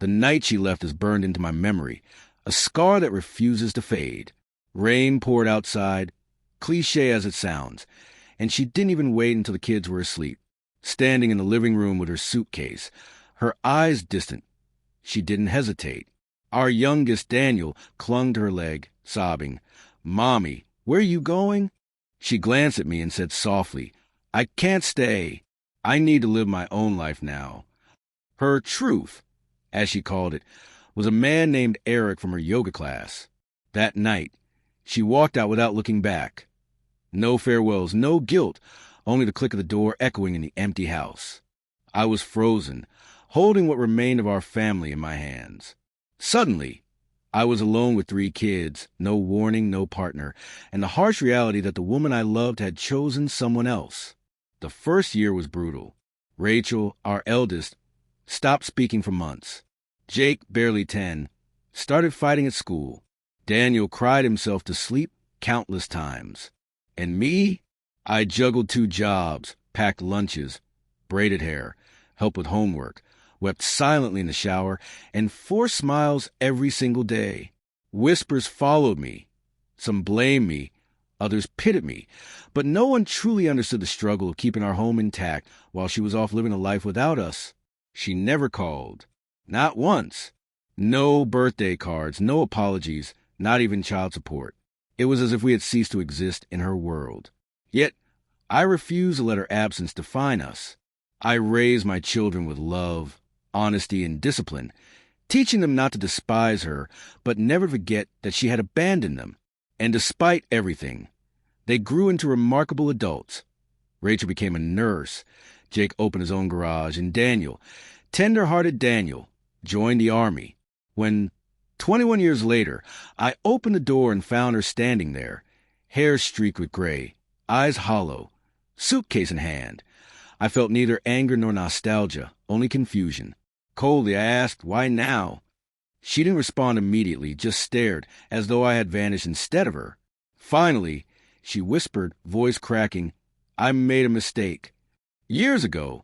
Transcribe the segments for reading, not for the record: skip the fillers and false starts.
The night she left is burned into my memory, a scar that refuses to fade. Rain poured outside, cliché as it sounds, and she didn't even wait until the kids were asleep. Standing in the living room with her suitcase, her eyes distant, she didn't hesitate. Our youngest, Daniel, clung to her leg, sobbing, "Mommy, where are you going?" She glanced at me and said softly, "I can't stay. I need to live my own life now." Her truth, as she called it, was a man named Eric from her yoga class. That night, she walked out without looking back. No farewells, no guilt, only the click of the door echoing in the empty house. I was frozen, holding what remained of our family in my hands. Suddenly, I was alone with 3 kids, no warning, no partner, and the harsh reality that the woman I loved had chosen someone else. The first year was brutal. Rachel, our eldest, stopped speaking for months. Jake, barely 10, started fighting at school. Daniel cried himself to sleep countless times. And me? I juggled 2 jobs, packed lunches, braided hair, helped with homework, wept silently in the shower, and forced smiles every single day. Whispers followed me. Some blamed me, others pitted me, but no one truly understood the struggle of keeping our home intact while she was off living a life without us. She never called. Not once. No birthday cards, no apologies, not even child support. It was as if we had ceased to exist in her world. Yet, I refused to let her absence define us. I raised my children with love, honesty, and discipline, teaching them not to despise her, but never forget that she had abandoned them. And despite everything, they grew into remarkable adults. Rachel became a nurse. Jake opened his own garage, and Daniel, tender-hearted Daniel, joined the army. When, 21 years later, I opened the door and found her standing there, hair streaked with gray, eyes hollow, suitcase in hand, I felt neither anger nor nostalgia, only confusion. Coldly, I asked, "Why now?" She didn't respond immediately, just stared, as though I had vanished instead of her. Finally, she whispered, voice cracking, "I made a mistake. Years ago,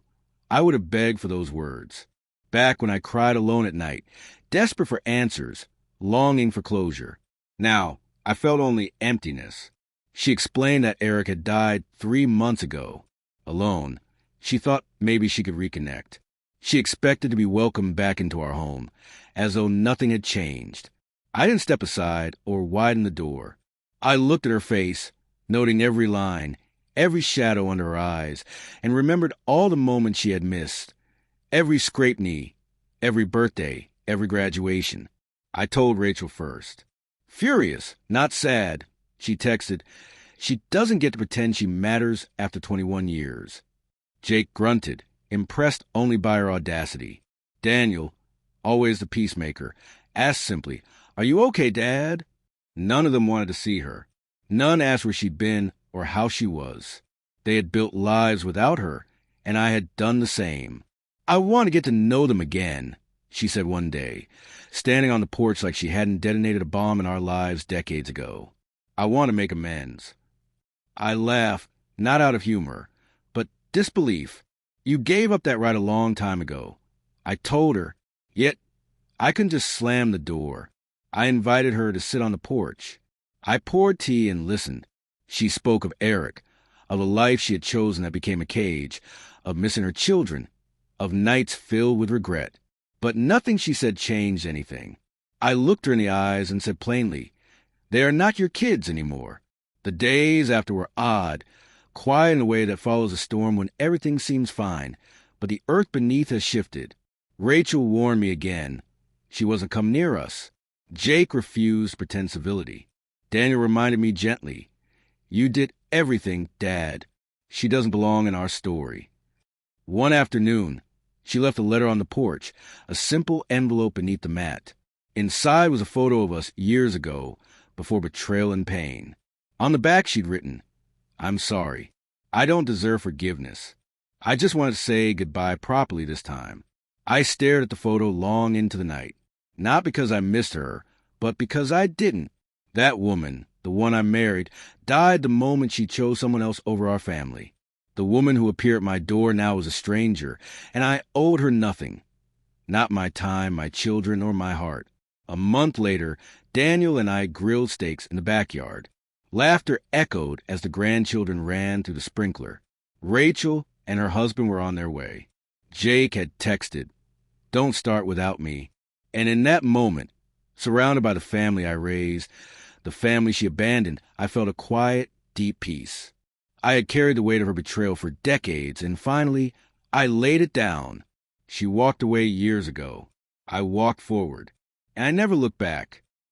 I would have begged for those words. Back when I cried alone at night, desperate for answers, longing for closure. Now, I felt only emptiness." She explained that Eric had died 3 months ago. Alone, she thought maybe she could reconnect. She expected to be welcomed back into our home, as though nothing had changed. I didn't step aside or widen the door. I looked at her face, noting every line, every shadow under her eyes, and remembered all the moments she had missed. Every scraped knee, every birthday, every graduation. I told Rachel first. Furious, not sad, she texted, "She doesn't get to pretend she matters after 21 years. Jake grunted, impressed only by her audacity. Daniel, always the peacemaker, asked simply, "Are you okay, Dad?" None of them wanted to see her. None asked where she'd been or how she was. They had built lives without her, and I had done the same. "I want to get to know them again," she said one day, standing on the porch like she hadn't detonated a bomb in our lives decades ago. "I want to make amends." I laughed, not out of humor, but disbelief. "You gave up that right a long time ago." I told her, yet I couldn't just slam the door. I invited her to sit on the porch. I poured tea and listened. She spoke of Eric, of the life she had chosen that became a cage, of missing her children, of nights filled with regret. But nothing she said changed anything. I looked her in the eyes and said plainly, "They are not your kids anymore." The days after were odd, quiet in a way that follows a storm when everything seems fine, but the earth beneath has shifted. Rachel warned me again. She wasn't come near us. Jake refused to pretend civility. Daniel reminded me gently, "You did everything, Dad. She doesn't belong in our story." One afternoon, she left a letter on the porch, a simple envelope beneath the mat. Inside was a photo of us years ago, before betrayal and pain. On the back she'd written, "I'm sorry. I don't deserve forgiveness. I just wanted to say goodbye properly this time." I stared at the photo long into the night, not because I missed her, but because I didn't. That woman, the one I married, died the moment she chose someone else over our family. The woman who appeared at my door now was a stranger, and I owed her nothing. Not my time, my children, or my heart. A month later, Daniel and I grilled steaks in the backyard. Laughter echoed as the grandchildren ran through the sprinkler. Rachel and her husband were on their way. Jake had texted, "Don't start without me." And in that moment, surrounded by the family I raised, the family she abandoned, I felt a quiet, deep peace. I had carried the weight of her betrayal for decades, and finally, I laid it down. She walked away years ago. I walked forward, and I never looked back.